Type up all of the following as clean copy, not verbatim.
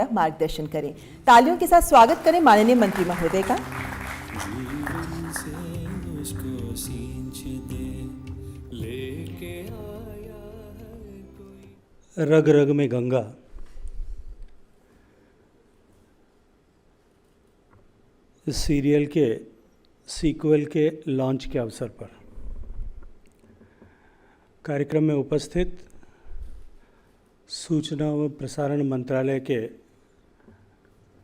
मार्गदर्शन करें। तालियों के साथ स्वागत करें माननीय मंत्री महोदय का। रग रग में गंगा, इस सीरियल के सीक्वल के लॉन्च के अवसर पर कार्यक्रम में उपस्थित सूचना व प्रसारण मंत्रालय के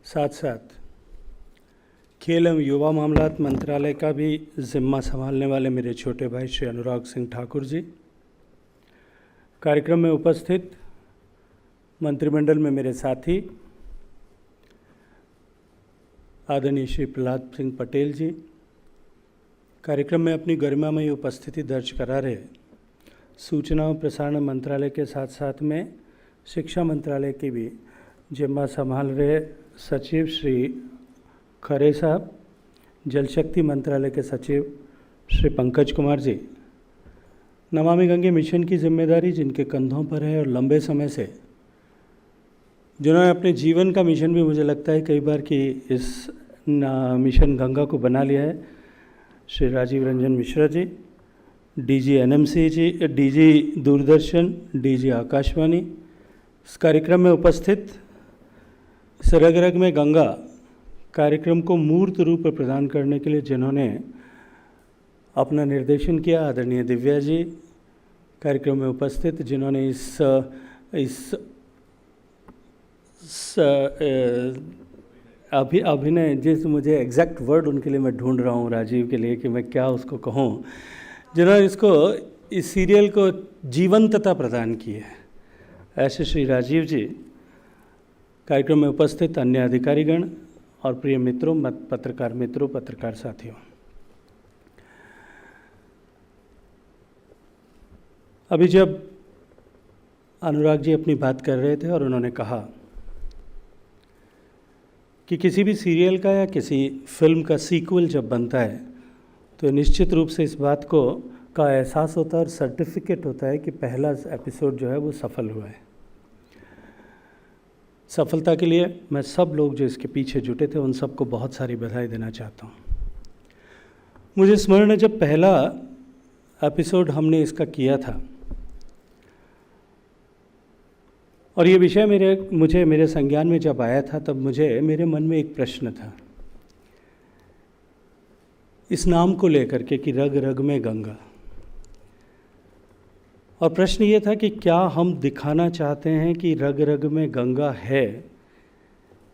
साथ साथ खेल एवं युवा मामलात मंत्रालय का भी जिम्मा संभालने वाले मेरे छोटे भाई श्री अनुराग सिंह ठाकुर जी, कार्यक्रम में उपस्थित मंत्रिमंडल में मेरे साथी आदरणीय श्री प्रहलाद सिंह पटेल जी, कार्यक्रम में अपनी गरिमामयी उपस्थिति दर्ज करा रहे सूचना और प्रसारण मंत्रालय के साथ साथ में शिक्षा मंत्रालय की भी जिम्मा संभाल रहे सचिव श्री खरे साहब, जल शक्ति मंत्रालय के सचिव श्री पंकज कुमार जी, नमामि गंगे मिशन की जिम्मेदारी जिनके कंधों पर है और लंबे समय से जिन्होंने अपने जीवन का मिशन भी मुझे लगता है कई बार कि इस मिशन गंगा को बना लिया है, श्री राजीव रंजन मिश्रा जी, डीजी एनएमसी जी, डीजी दूरदर्शन, डीजी आकाशवाणी, इस कार्यक्रम में उपस्थित इस रग रग में गंगा कार्यक्रम को मूर्त रूप प्रदान करने के लिए जिन्होंने अपना निर्देशन किया, आदरणीय दिव्या जी, कार्यक्रम में उपस्थित जिन्होंने इस अभिनय, जिस मुझे एग्जैक्ट वर्ड उनके लिए मैं ढूंढ रहा हूँ राजीव के लिए कि मैं क्या उसको कहूँ, जिन्होंने इस सीरियल को जीवंतता प्रदान की है, ऐसे श्री राजीव जी, कार्यक्रम में उपस्थित अन्य अधिकारीगण और प्रिय मित्रों, पत्रकार मित्रों, पत्रकार साथियों, अभी जब अनुराग जी अपनी बात कर रहे थे और उन्होंने कहा कि किसी भी सीरियल का या किसी फिल्म का सीक्वल जब बनता है तो निश्चित रूप से इस बात का एहसास होता है और सर्टिफिकेट होता है कि पहला एपिसोड जो है वो सफल हुआ है। सफलता के लिए मैं सब लोग जो इसके पीछे जुटे थे उन सबको बहुत सारी बधाई देना चाहता हूँ। मुझे स्मरण है जब पहला एपिसोड हमने इसका किया था और ये विषय मेरे संज्ञान में जब आया था तब मेरे मन में एक प्रश्न था इस नाम को लेकर के कि रग रग में गंगा, और प्रश्न ये था कि क्या हम दिखाना चाहते हैं कि रग रग में गंगा है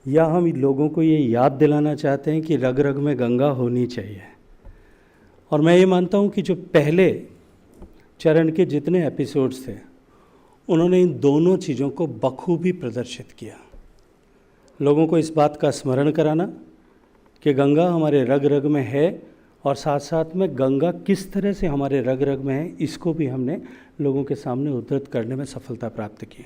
या हम लोगों को ये याद दिलाना चाहते हैं कि रग रग में गंगा होनी चाहिए। और मैं ये मानता हूँ कि जो पहले चरण के जितने एपिसोड्स थे उन्होंने इन दोनों चीज़ों को बखूबी प्रदर्शित किया, लोगों को इस बात का स्मरण कराना कि गंगा हमारे रग रग में है और साथ साथ में गंगा किस तरह से हमारे रग रग में है, इसको भी हमने लोगों के सामने उद्धृत करने में सफलता प्राप्त की।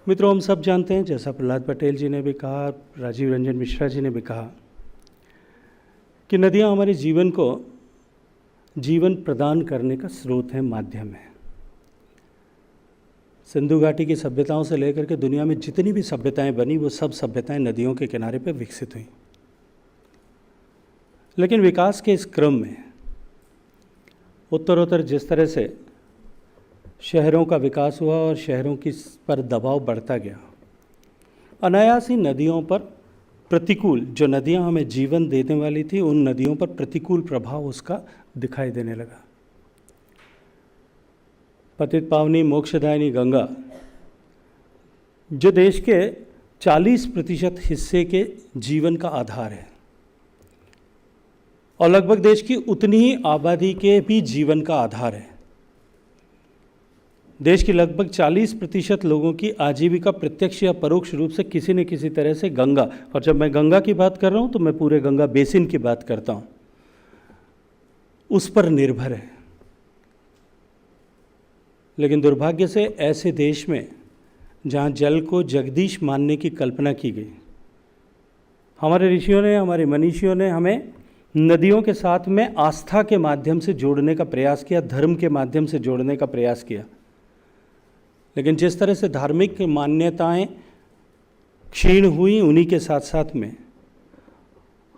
मित्रों, हम सब जानते हैं, जैसा प्रहलाद पटेल जी ने भी कहा, राजीव रंजन मिश्रा जी ने भी कहा कि नदियाँ हमारे जीवन को जीवन प्रदान करने का स्रोत है, माध्यम है। सिंधु घाटी की सभ्यताओं से लेकर के दुनिया में जितनी भी सभ्यताएं बनी वो सब सभ्यताएं नदियों के किनारे पर विकसित हुई। लेकिन विकास के इस क्रम में उत्तरोत्तर जिस तरह से शहरों का विकास हुआ और शहरों की पर दबाव बढ़ता गया, अनायास ही नदियों पर प्रतिकूल, जो नदियां हमें जीवन देने वाली थी उन नदियों पर प्रतिकूल प्रभाव उसका दिखाई देने लगा। पतित पावनी मोक्षदायिनी गंगा जो देश के 40% हिस्से के जीवन का आधार है और लगभग देश की उतनी ही आबादी के भी जीवन का आधार है। देश की लगभग 40% लोगों की आजीविका प्रत्यक्ष या परोक्ष रूप से किसी न किसी तरह से गंगा, और जब मैं गंगा की बात कर रहा हूं तो मैं पूरे गंगा बेसिन की बात करता हूं, उस पर निर्भर है। लेकिन दुर्भाग्य से ऐसे देश में जहां जल को जगदीश मानने की कल्पना की गई, हमारे ऋषियों ने, हमारे मनीषियों ने हमें नदियों के साथ में आस्था के माध्यम से जोड़ने का प्रयास किया, धर्म के माध्यम से जोड़ने का प्रयास किया। लेकिन जिस तरह से धार्मिक मान्यताएं क्षीण हुई, उन्हीं के साथ साथ में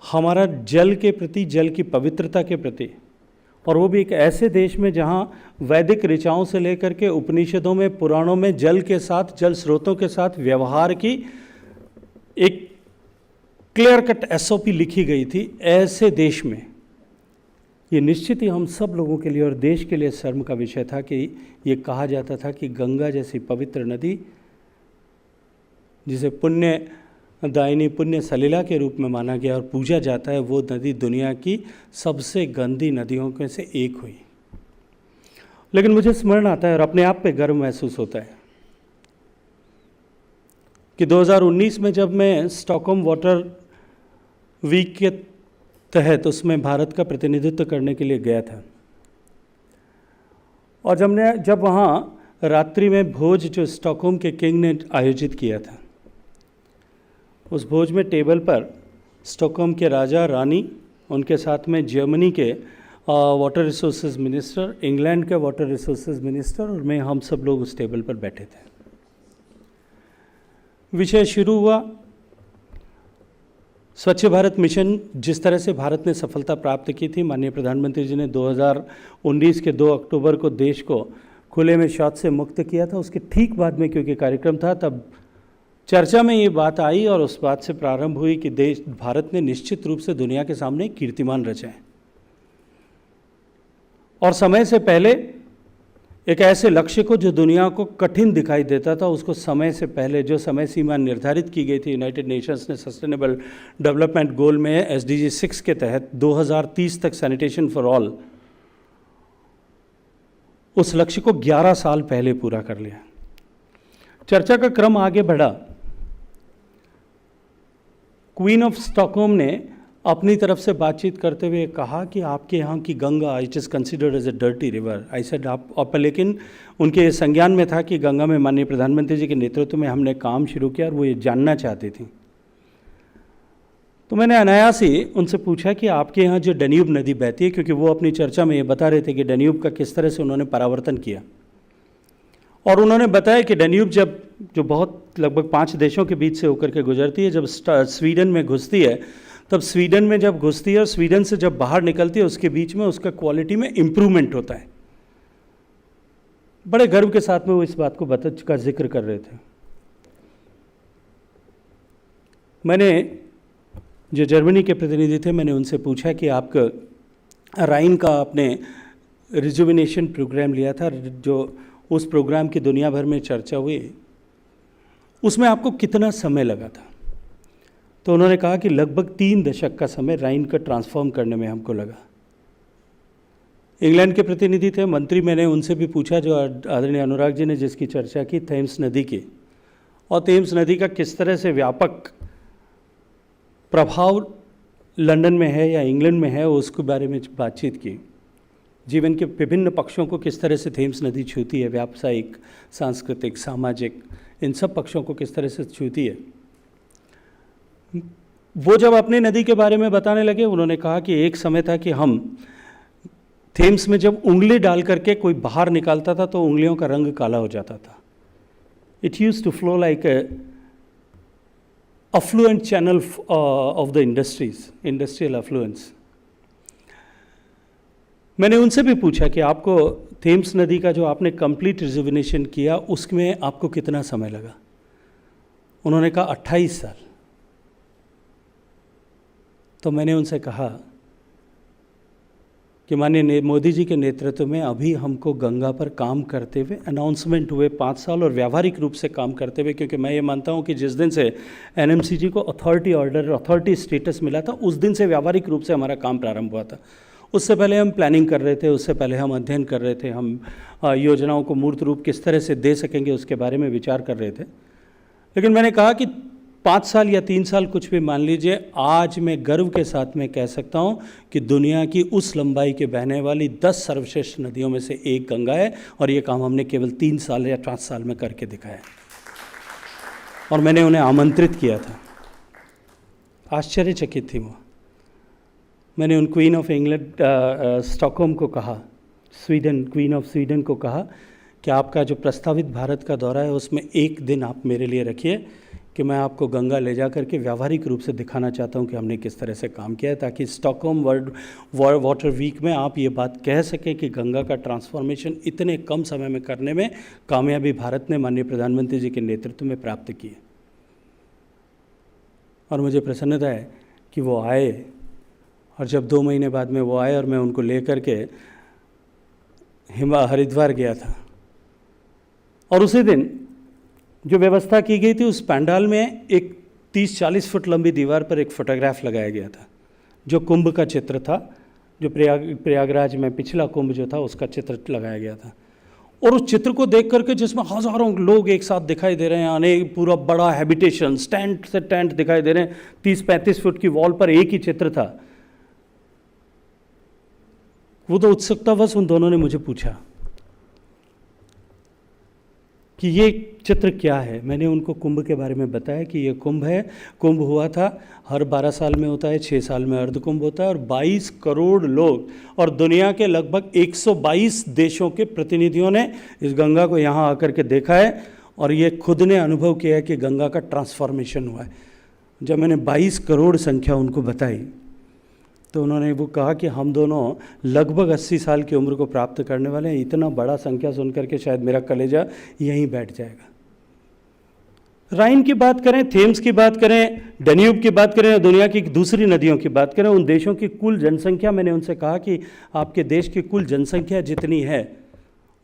हमारा जल के प्रति, जल की पवित्रता के प्रति, और वो भी एक ऐसे देश में जहाँ वैदिक ऋचाओं से लेकर के उपनिषदों में, पुराणों में जल के साथ, जल स्रोतों के साथ व्यवहार की एक क्लियर कट एसओपी लिखी गई थी, ऐसे देश में ये निश्चित ही हम सब लोगों के लिए और देश के लिए शर्म का विषय था कि ये कहा जाता था कि गंगा जैसी पवित्र नदी, जिसे पुण्य दायिनी, पुण्य सलीला के रूप में माना गया और पूजा जाता है, वो नदी दुनिया की सबसे गंदी नदियों में से एक हुई। लेकिन मुझे स्मरण आता है और अपने आप पे गर्व महसूस होता है कि 2019 में जब मैं स्टॉकहोम वाटर वीक के तहत उसमें भारत का प्रतिनिधित्व करने के लिए गया था, और जब वहाँ रात्रि में भोज जो स्टॉकहोम के किंग ने आयोजित किया था, उस भोज में टेबल पर स्टॉकहोम के राजा, रानी, उनके साथ में जर्मनी के वाटर रिसोर्सेज मिनिस्टर, इंग्लैंड के वाटर रिसोर्सेज मिनिस्टर और मैं, हम सब लोग उस टेबल पर बैठे थे। विषय शुरू हुआ, स्वच्छ भारत मिशन जिस तरह से भारत ने सफलता प्राप्त की थी, माननीय प्रधानमंत्री जी ने 2019 के 2 अक्टूबर को देश को खुले में शौच से मुक्त किया था। उसके ठीक बाद में क्योंकि कार्यक्रम था, तब चर्चा में ये बात आई और उस बात से प्रारंभ हुई कि भारत ने निश्चित रूप से दुनिया के सामने कीर्तिमान रचा है और समय से पहले एक ऐसे लक्ष्य को जो दुनिया को कठिन दिखाई देता था, उसको समय से पहले जो समय सीमा निर्धारित की गई थी यूनाइटेड नेशंस ने सस्टेनेबल डेवलपमेंट गोल में SDG 6 के तहत 2030 तक सैनिटेशन फॉर ऑल, उस लक्ष्य को 11 साल पहले पूरा कर लिया। चर्चा का क्रम आगे बढ़ा। क्वीन ऑफ स्टॉकहोम ने अपनी तरफ से बातचीत करते हुए कहा कि आपके यहाँ की Ganga it is considered as a dirty river. I said आप, लेकिन उनके संज्ञान में था कि गंगा में माननीय प्रधानमंत्री जी के नेतृत्व में हमने काम शुरू किया और वो ये जानना चाहती थी। तो मैंने अनायास ही उनसे पूछा कि आपके यहाँ जो डैन्यूब नदी बहती है, क्योंकि वो अपनी चर्चा में ये बता रहे थे कि डैन्यूब का किस तरह से उन्होंने परावर्तन किया, और उन्होंने बताया कि डैन्यूब जो बहुत लगभग 5 देशों के बीच से होकर के गुजरती है, जब स्वीडन में घुसती है, तब स्वीडन में जब घुसती है और स्वीडन से जब बाहर निकलती है, उसके बीच में उसका क्वालिटी में इम्प्रूवमेंट होता है। बड़े गर्व के साथ में वो इस बात का जिक्र कर रहे थे। मैंने जो जर्मनी के प्रतिनिधि थे, मैंने उनसे पूछा कि आपका राइन का आपने रिजुविनेशन प्रोग्राम लिया था, जो उस प्रोग्राम की दुनिया भर में चर्चा हुई, उसमें आपको कितना समय लगा था? तो उन्होंने कहा कि लगभग 3 दशक का समय राइन को ट्रांसफॉर्म करने में हमको लगा। इंग्लैंड के प्रतिनिधि थे, मंत्री, मैंने उनसे भी पूछा, जो आदरणीय अनुराग जी ने जिसकी चर्चा की, थेम्स नदी की, और थेम्स नदी का किस तरह से व्यापक प्रभाव लंदन में है या इंग्लैंड में है, उसके बारे में बातचीत की। जीवन के विभिन्न पक्षों को किस तरह से थेम्स नदी छूती है, व्यावसायिक, सांस्कृतिक, सामाजिक, इन सब पक्षों को किस तरह से छूती है। वो जब अपनी नदी के बारे में बताने लगे, उन्होंने कहा कि एक समय था कि हम थेम्स में जब उंगली डाल करके कोई बाहर निकालता था तो उंगलियों का रंग काला हो जाता था। It used to flow like a effluent channel of the industrial effluence. मैंने उनसे भी पूछा कि आपको थेम्स नदी का जो आपने कंप्लीट रिजुविनेशन किया, उसमें आपको कितना समय लगा? उन्होंने कहा 28 साल। तो मैंने उनसे कहा कि माननीय मोदी जी के नेतृत्व में अभी हमको गंगा पर काम करते हुए, अनाउंसमेंट हुए 5 साल, और व्यावहारिक रूप से काम करते हुए, क्योंकि मैं ये मानता हूँ कि जिस दिन से NMCG को अथॉरिटी स्टेटस मिला था, उस दिन से व्यावहारिक रूप से हमारा काम प्रारंभ हुआ था। उससे पहले हम प्लानिंग कर रहे थे, उससे पहले हम अध्ययन कर रहे थे, हम योजनाओं को मूर्त रूप किस तरह से दे सकेंगे उसके बारे में विचार कर रहे थे। लेकिन मैंने कहा कि 5 साल या 3 साल कुछ भी मान लीजिए, आज मैं गर्व के साथ में कह सकता हूँ कि दुनिया की उस लंबाई के बहने वाली 10 सर्वश्रेष्ठ नदियों में से एक गंगा है, और ये काम हमने केवल 3 साल या 5 साल में करके दिखाया। और मैंने उन्हें आमंत्रित किया था। आश्चर्यचकित थी वो। मैंने उन क्वीन ऑफ इंग्लैंड स्टॉकहोम को कहा, क्वीन ऑफ स्वीडन को कहा कि आपका जो प्रस्तावित भारत का दौरा है, उसमें एक दिन आप मेरे लिए रखिए, कि मैं आपको गंगा ले जा करके व्यावहारिक रूप से दिखाना चाहता हूं कि हमने किस तरह से काम किया है, ताकि स्टॉकहोम वर्ल्ड वाटर वीक में आप ये बात कह सकें कि गंगा का ट्रांसफॉर्मेशन इतने कम समय में करने में कामयाबी भारत ने माननीय प्रधानमंत्री जी के नेतृत्व में प्राप्त की है। और मुझे प्रसन्नता है कि वो आए, और जब 2 महीने बाद में वो आए और मैं उनको ले करके हरिद्वार गया था, और उसी दिन जो व्यवस्था की गई थी उस पंडाल में एक 30-40 फुट लंबी दीवार पर एक फोटोग्राफ लगाया गया था जो कुंभ का चित्र था, जो प्रयागराज में पिछला कुंभ जो था उसका चित्र लगाया गया था। और उस चित्र को देख करके जिसमें हज़ारों लोग एक साथ दिखाई दे रहे हैं, अनेक पूरा बड़ा हैबिटेशन, टेंट से टेंट दिखाई दे रहे हैं, 30-35 फुट की वॉल पर एक ही चित्र था। वो तो उत्सुकतावश उन दोनों ने मुझे पूछा कि ये चित्र क्या है। मैंने उनको कुंभ के बारे में बताया कि ये कुंभ है, कुंभ हुआ था, हर 12 साल में होता है, 6 साल में अर्ध कुंभ होता है, और 22 करोड़ लोग और दुनिया के लगभग 122 देशों के प्रतिनिधियों ने इस गंगा को यहाँ आकर के देखा है, और ये खुद ने अनुभव किया है कि गंगा का ट्रांसफॉर्मेशन हुआ है। जब मैंने 22 करोड़ संख्या उनको बताई तो उन्होंने वो कहा कि हम दोनों लगभग 80 साल की उम्र को प्राप्त करने वाले हैं। इतना बड़ा संख्या सुनकर के शायद मेरा कलेजा यहीं बैठ जाएगा। राइन की बात करें, थेम्स की बात करें, डैन्यूब की बात करें, दुनिया की दूसरी नदियों की बात करें, उन देशों की कुल जनसंख्या, मैंने उनसे कहा कि आपके देश की कुल जनसंख्या जितनी है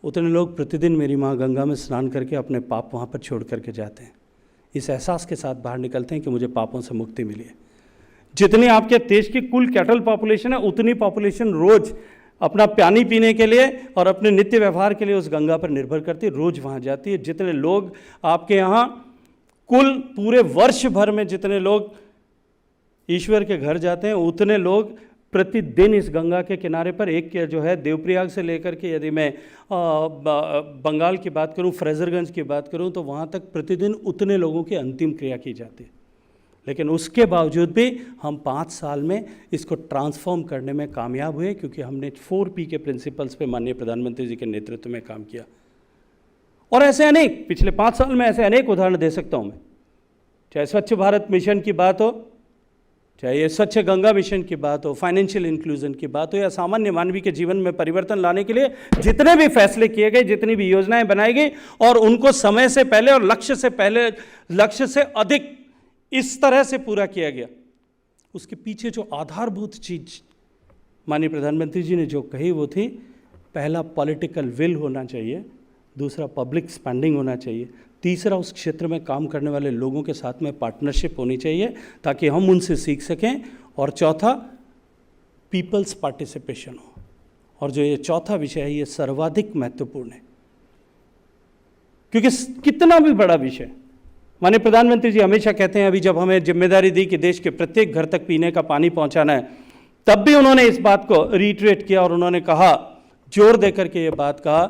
उतने लोग प्रतिदिन मेरी माँ गंगा में स्नान करके अपने पाप वहाँ पर छोड़ करके जाते हैं, इस एहसास के साथ बाहर निकलते हैं कि मुझे पापों से मुक्ति मिली है। जितनी आपके देश की कुल कैटल पॉपुलेशन है उतनी पॉपुलेशन रोज अपना पानी पीने के लिए और अपने नित्य व्यवहार के लिए उस गंगा पर निर्भर करती है, रोज वहाँ जाती है। जितने लोग आपके यहाँ कुल पूरे वर्ष भर में जितने लोग ईश्वर के घर जाते हैं उतने लोग प्रतिदिन इस गंगा के किनारे पर, एक जो है देवप्रयाग से लेकर के, यदि मैं बंगाल की बात करूं, फ्रेजरगंज की बात करूं, तो वहाँ तक प्रतिदिन उतने लोगों की अंतिम क्रिया की जाती है। लेकिन उसके बावजूद भी हम 5 साल में इसको ट्रांसफॉर्म करने में कामयाब हुए, क्योंकि हमने 4P के प्रिंसिपल्स पे माननीय प्रधानमंत्री जी के नेतृत्व में काम किया। और ऐसे अनेक, पिछले 5 साल में ऐसे अनेक उदाहरण दे सकता हूँ मैं, चाहे स्वच्छ भारत मिशन की बात हो, चाहे ये स्वच्छ गंगा मिशन की बात हो, फाइनेंशियल इंक्लूजन की बात हो, या सामान्य मानवीय के जीवन में परिवर्तन लाने के लिए जितने भी फैसले किए गए, जितनी भी योजनाएं बनाई गई, और उनको समय से पहले और लक्ष्य से अधिक इस तरह से पूरा किया गया, उसके पीछे जो आधारभूत चीज माननीय प्रधानमंत्री जी ने जो कही वो थी, पहला पॉलिटिकल विल होना चाहिए, दूसरा पब्लिक स्पेंडिंग होना चाहिए, तीसरा उस क्षेत्र में काम करने वाले लोगों के साथ में पार्टनरशिप होनी चाहिए ताकि हम उनसे सीख सकें, और चौथा पीपल्स पार्टिसिपेशन हो। और जो ये चौथा विषय है ये सर्वाधिक महत्वपूर्ण है, क्योंकि कितना भी बड़ा विषय, माननीय प्रधानमंत्री जी हमेशा कहते हैं, अभी जब हमें जिम्मेदारी दी कि देश के प्रत्येक घर तक पीने का पानी पहुंचाना है, तब भी उन्होंने इस बात को रीट्रेट किया और उन्होंने कहा, जोर देकर के ये बात कहा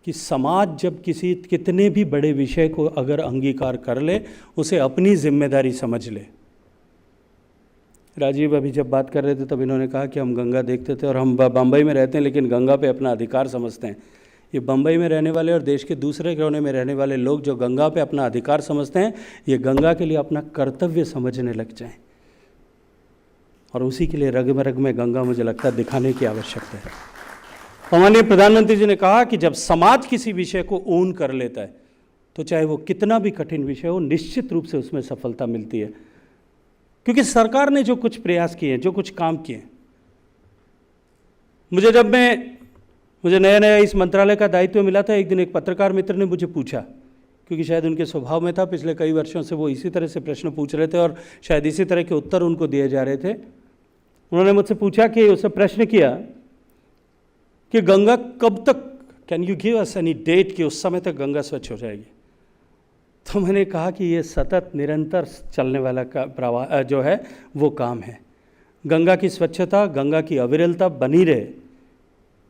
कि समाज जब कितने भी बड़े विषय को अगर अंगीकार कर ले, उसे अपनी जिम्मेदारी समझ ले। राजीव अभी जब बात कर रहे थे तब इन्होंने कहा कि हम गंगा देखते थे और हम बम्बई में रहते हैं लेकिन गंगा पे अपना अधिकार समझते हैं। ये बम्बई में रहने वाले और देश के दूसरे कोने में रहने वाले लोग जो गंगा पे अपना अधिकार समझते हैं, ये गंगा के लिए अपना कर्तव्य समझने लग जाएं, और उसी के लिए रग में गंगा मुझे लगता है दिखाने की आवश्यकता है। माननीय प्रधानमंत्री जी ने कहा कि जब समाज किसी विषय को ओन कर लेता है तो चाहे वो कितना भी कठिन विषय हो, निश्चित रूप से उसमें सफलता मिलती है, क्योंकि सरकार ने जो कुछ प्रयास किए, जो कुछ काम किए, मुझे नया नया इस मंत्रालय का दायित्व मिला था, एक दिन एक पत्रकार मित्र ने मुझे पूछा, क्योंकि शायद उनके स्वभाव में था, पिछले कई वर्षों से वो इसी तरह से प्रश्न पूछ रहे थे और शायद इसी तरह के उत्तर उनको दिए जा रहे थे। उन्होंने मुझसे पूछा कि उससे प्रश्न किया कि गंगा कब तक, can you give us any date कि उस समय तक गंगा स्वच्छ हो जाएगी। तो मैंने कहा कि ये सतत निरंतर चलने वाला का प्रवाह जो है वो काम है। गंगा की स्वच्छता, गंगा की अविरलता बनी रहे।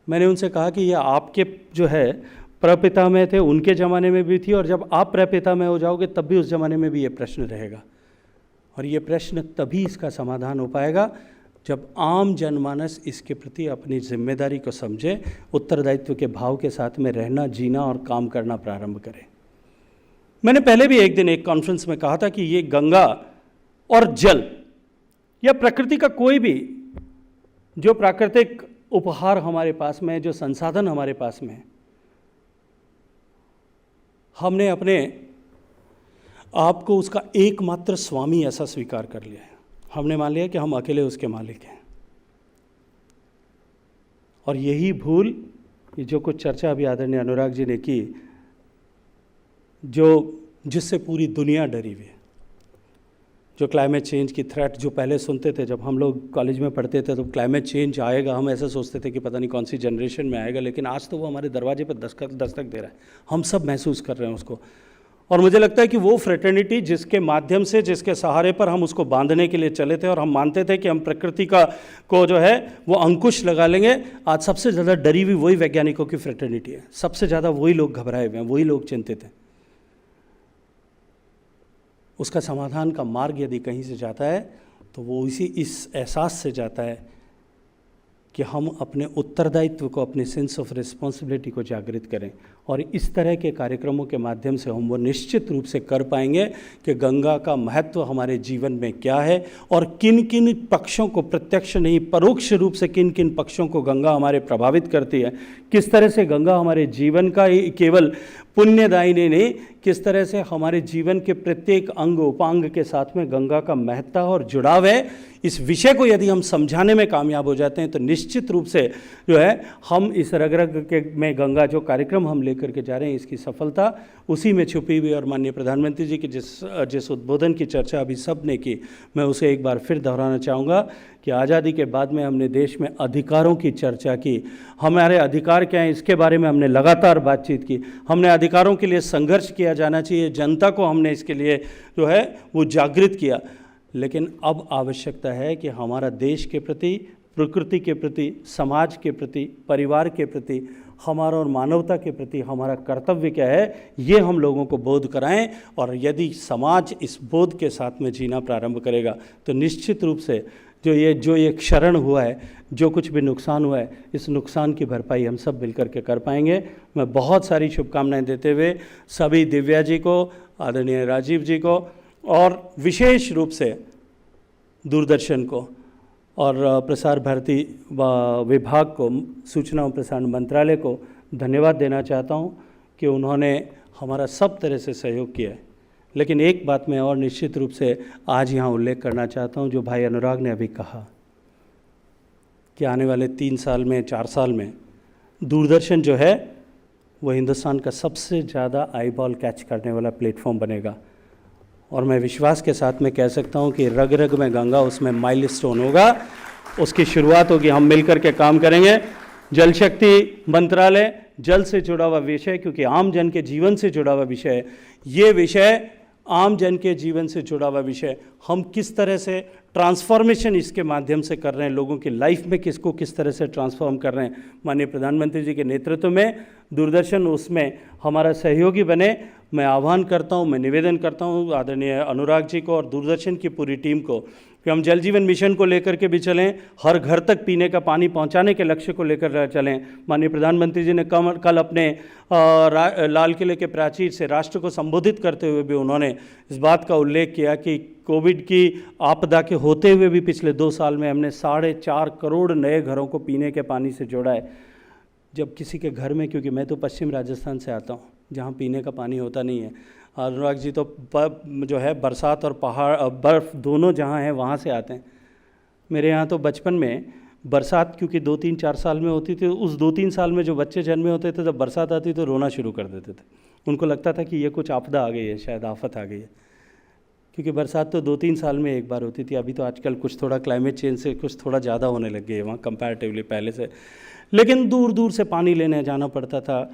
मैंने उनसे कहा कि ये आपके जो है प्रपिता में थे, उनके ज़माने में भी थी, और जब आप प्रपिता में हो जाओगे तब भी उस ज़माने में भी ये प्रश्न रहेगा, और ये प्रश्न तभी इसका समाधान हो पाएगा जब आम जनमानस इसके प्रति अपनी जिम्मेदारी को समझे, उत्तरदायित्व के भाव के साथ में रहना, जीना और काम करना प्रारंभ करे। मैंने पहले भी एक दिन एक कॉन्फ्रेंस में कहा था कि ये गंगा और जल या प्रकृति का कोई भी जो प्राकृतिक उपहार हमारे पास में है, जो संसाधन हमारे पास में है, हमने अपने आप को उसका एकमात्र स्वामी ऐसा स्वीकार कर लिया है। हमने मान लिया कि हम अकेले उसके मालिक हैं। और यही भूल, ये जो कुछ चर्चा अभी आदरणीय अनुराग जी ने की, जिससे पूरी दुनिया डरी हुई है, जो क्लाइमेट चेंज की थ्रेट जो पहले सुनते थे, जब हम लोग कॉलेज में पढ़ते थे तो क्लाइमेट चेंज आएगा, हम ऐसा सोचते थे कि पता नहीं कौन सी जनरेशन में आएगा, लेकिन आज तो वो हमारे दरवाजे पर दस्तक दे रहा है। हम सब महसूस कर रहे हैं उसको। और मुझे लगता है कि वो फ्रेटर्निटी जिसके माध्यम से, जिसके सहारे पर हम उसको बांधने के लिए चले थे और हम मानते थे कि हम प्रकृति को जो है वो अंकुश लगा लेंगे, आज सबसे ज़्यादा डरी हुई वही वैज्ञानिकों की फ्रेटर्निटी है। सबसे ज़्यादा वही लोग घबराए हुए हैं, वही लोग चिंतित हैं। उसका समाधान का मार्ग यदि कहीं से जाता है तो वो इस एहसास से जाता है कि हम अपने उत्तरदायित्व को, अपने सेंस ऑफ रिस्पॉन्सिबिलिटी को जागृत करें। और इस तरह के कार्यक्रमों के माध्यम से हम वो निश्चित रूप से कर पाएंगे कि गंगा का महत्व हमारे जीवन में क्या है और किन किन पक्षों को, प्रत्यक्ष नहीं परोक्ष रूप से किन किन पक्षों को गंगा हमारे प्रभावित करती है, किस तरह से गंगा हमारे जीवन का ही केवल पुण्यदायिनी नहीं, किस तरह से हमारे जीवन के प्रत्येक अंग उपांग के साथ में गंगा का महत्ता और जुड़ाव है। इस विषय को यदि हम समझाने में कामयाब हो जाते हैं तो निश्चित रूप से जो है हम इस रग रग के में गंगा जो कार्यक्रम हम लेकर के जा रहे हैं, इसकी सफलता उसी में छुपी हुई। और माननीय प्रधानमंत्री जी की जिस उद्बोधन की चर्चा अभी सब ने की, मैं उसे एक बार फिर दोहराना चाहूँगा कि आज़ादी के बाद में हमने देश में अधिकारों की चर्चा की। हमारे अधिकार क्या हैं इसके बारे में हमने लगातार बातचीत की। हमने अधिकारों के लिए संघर्ष किया जाना चाहिए, जनता को हमने इसके लिए जो है वो जागृत किया। लेकिन अब आवश्यकता है कि हमारा देश के प्रति, प्रकृति के प्रति, समाज के प्रति, परिवार के प्रति, हमारा और मानवता के प्रति हमारा कर्तव्य क्या है, ये हम लोगों को बोध कराएं। और यदि समाज इस बोध के साथ में जीना प्रारंभ करेगा तो निश्चित रूप से जो ये क्षरण हुआ है, जो कुछ भी नुकसान हुआ है, इस नुकसान की भरपाई हम सब मिलकर के कर पाएंगे। मैं बहुत सारी शुभकामनाएं देते हुए सभी दिव्या जी को, आदरणीय राजीव जी को और विशेष रूप से दूरदर्शन को और प्रसार भारती विभाग को, सूचना और प्रसारण मंत्रालय को धन्यवाद देना चाहता हूँ कि उन्होंने हमारा सब तरह से सहयोग किया है। लेकिन एक बात मैं और निश्चित रूप से आज यहाँ उल्लेख करना चाहता हूँ, जो भाई अनुराग ने अभी कहा कि आने वाले 3 साल में, 4 साल में दूरदर्शन जो है वो हिंदुस्तान का सबसे ज़्यादा आई बॉल कैच करने वाला प्लेटफॉर्म बनेगा। और मैं विश्वास के साथ में कह सकता हूँ कि रग रग में गंगा उसमें माइलस्टोन होगा, उसकी शुरुआत होगी। हम मिलकर के काम करेंगे। जल शक्ति मंत्रालय, जल से जुड़ा हुआ विषय, क्योंकि आम जन के जीवन से जुड़ा हुआ विषय है ये विषय, आम जन के जीवन से जुड़ा हुआ विषय। हम किस तरह से ट्रांसफॉर्मेशन इसके माध्यम से कर रहे हैं, लोगों की लाइफ में किस तरह से ट्रांसफॉर्म कर रहे हैं, माननीय प्रधानमंत्री जी के नेतृत्व में दूरदर्शन उसमें हमारा सहयोगी बने। मैं आह्वान करता हूं, मैं निवेदन करता हूं आदरणीय अनुराग जी को और दूरदर्शन की पूरी टीम को कि हम जल जीवन मिशन को लेकर के भी चलें, हर घर तक पीने का पानी पहुंचाने के लक्ष्य को लेकर चलें। माननीय प्रधानमंत्री जी ने कल अपने लाल किले के प्राचीर से राष्ट्र को संबोधित करते हुए भी उन्होंने इस बात का उल्लेख किया कि कोविड की आपदा के होते हुए भी पिछले 2 साल में हमने 4.5 करोड़ नए घरों को पीने के पानी से जोड़ा है। जब किसी के घर में, क्योंकि मैं तो पश्चिम राजस्थान से आता हूँ जहाँ पीने का पानी होता नहीं है, अनुराग जी तो जो है बरसात और पहाड़ बर्फ़ दोनों जहाँ हैं वहाँ से आते हैं। मेरे यहाँ तो बचपन में बरसात क्योंकि 2-3-4 साल में होती थी, उस 2-3 साल में जो बच्चे जन्मे होते थे, जब बरसात आती तो रोना शुरू कर देते थे। उनको लगता था कि ये कुछ आपदा आ गई है, शायद आफत आ गई है, क्योंकि बरसात तो 2-3 साल में एक बार होती थी। अभी तो आजकल कुछ थोड़ा क्लाइमेट चेंज से कुछ थोड़ा ज़्यादा होने लग गई है वहाँ कंपैरेटिवली पहले से। लेकिन दूर दूर से पानी लेने जाना पड़ता था,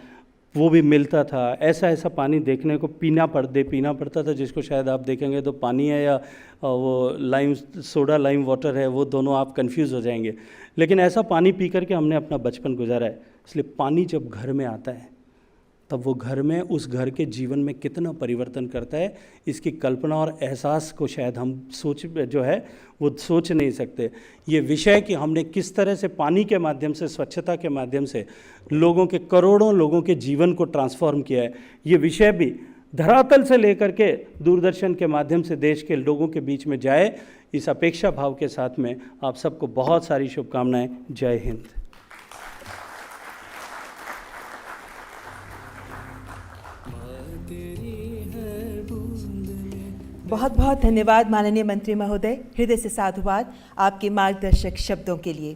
वो भी मिलता था। ऐसा पानी देखने को पीना पड़ता था, जिसको शायद आप देखेंगे तो पानी है या वो सोडा लाइम वाटर है, वो दोनों आप कंफ्यूज हो जाएंगे। लेकिन ऐसा पानी पी करके हमने अपना बचपन गुजारा है। इसलिए पानी जब घर में आता है तब वो घर में, उस घर के जीवन में कितना परिवर्तन करता है, इसकी कल्पना और एहसास को शायद हम सोच नहीं सकते। ये विषय कि हमने किस तरह से पानी के माध्यम से, स्वच्छता के माध्यम से लोगों के, करोड़ों लोगों के जीवन को ट्रांसफॉर्म किया है, ये विषय भी धरातल से लेकर के दूरदर्शन के माध्यम से देश के लोगों के बीच में जाए, इस अपेक्षा भाव के साथ में आप सबको बहुत सारी शुभकामनाएं। जय हिंद। बहुत बहुत धन्यवाद माननीय मंत्री महोदय, हृदय से साधुवाद आपके मार्गदर्शक शब्दों के लिए।